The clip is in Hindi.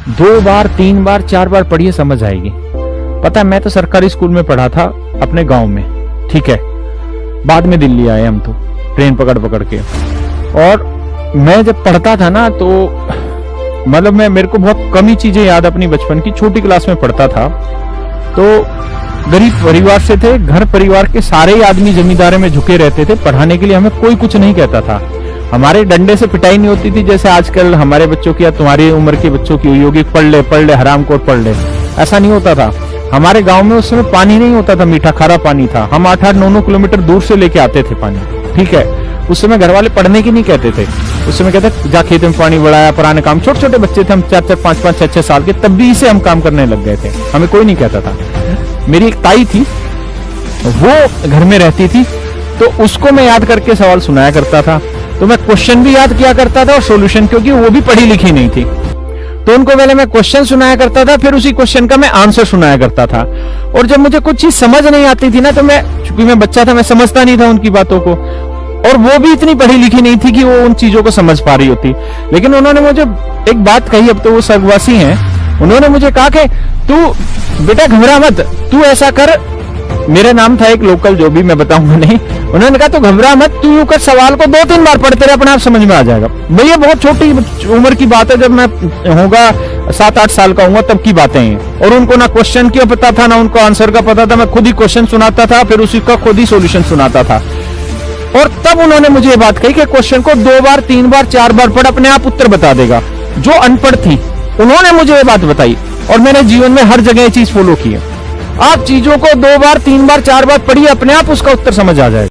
2 बार 3 बार 4 बार पढ़िए समझ आएगी। पता है, मैं तो सरकारी स्कूल में पढ़ा था अपने गांव में, ठीक है। बाद में दिल्ली आए हम तो ट्रेन पकड़ पकड़ के। और मैं जब पढ़ता था ना तो मतलब मेरे को बहुत कम ही चीजें याद अपनी बचपन की। छोटी क्लास में पढ़ता था तो गरीब परिवार से थे, घर परिवार के सारे ही आदमी जमींदारी में झुके रहते थे, पढ़ाने के लिए हमें कोई कुछ नहीं कहता था। हमारे डंडे से पिटाई नहीं होती थी जैसे आजकल हमारे बच्चों की या तुम्हारी उम्र के बच्चों की हुई होगी, पढ़ ले हरामखोर पढ़ ले, ऐसा नहीं होता था। हमारे गांव में उस समय पानी नहीं होता था, मीठा खारा पानी था। हम 8-8 9-9 किलोमीटर दूर से लेके आते थे पानी, ठीक है। उस समय घर वाले पढ़ने की नहीं कहते थे, उस समय कहते जा खेत में पानी बढ़ाया, पुराने काम। छोटे छोटे बच्चे थे हम, 4-4 5-5 6-6 साल के, तब भी से हम काम करने लग गए थे, हमें कोई नहीं कहता था। मेरी एक ताई थी, वो घर में रहती थी, तो उसको मैं याद करके सवाल सुनाया करता था। तो मैं क्वेश्चन भी याद किया करता था और सॉल्यूशन, क्योंकि वो भी पढ़ी लिखी नहीं थी। तो उनको पहले मैं क्वेश्चन सुनाया करता था, फिर उसी क्वेश्चन का मैं आंसर सुनाया करता था। और जब मुझे कुछ चीज समझ नहीं आती थी ना, तो चूंकि मैं बच्चा था, मैं समझता नहीं था उनकी बातों को, और वो भी इतनी पढ़ी लिखी नहीं थी कि वो उन चीजों को समझ पा रही होती। लेकिन उन्होंने मुझे एक बात कही, अब तो वो स्वर्गवासी हैं, उन्होंने मुझे कहा कि तू बेटा घबरा मत, तू ऐसा कर। मेरा नाम था एक लोकल, जो भी मैं बताऊंगा नहीं। उन्होंने कहा तू घबरा मत, तू यूं कर, सवाल को 2-3 बार पढ़ते रहे, अपने आप समझ में आ जाएगा। भैया बहुत छोटी उम्र की बात है, जब मैं होगा 7-8 साल का हूँ तब की बातें हैं। और उनको ना क्वेश्चन क्यों पता था, ना उनको आंसर का पता था। मैं खुद ही क्वेश्चन सुनाता था, फिर उसी का खुद ही सोल्यूशन सुनाता था। और तब उन्होंने मुझे ये बात कही कि क्वेश्चन को 2 बार 3 बार 4 बार पढ़, अपने आप उत्तर बता देगा। जो अनपढ़ थी उन्होंने मुझे ये बात बताई, और मैंने जीवन में हर जगह ये चीज फॉलो की है। आप चीजों को 2 बार 3 बार 4 बार पढ़िए, अपने आप उसका उत्तर समझ आ जाएगा।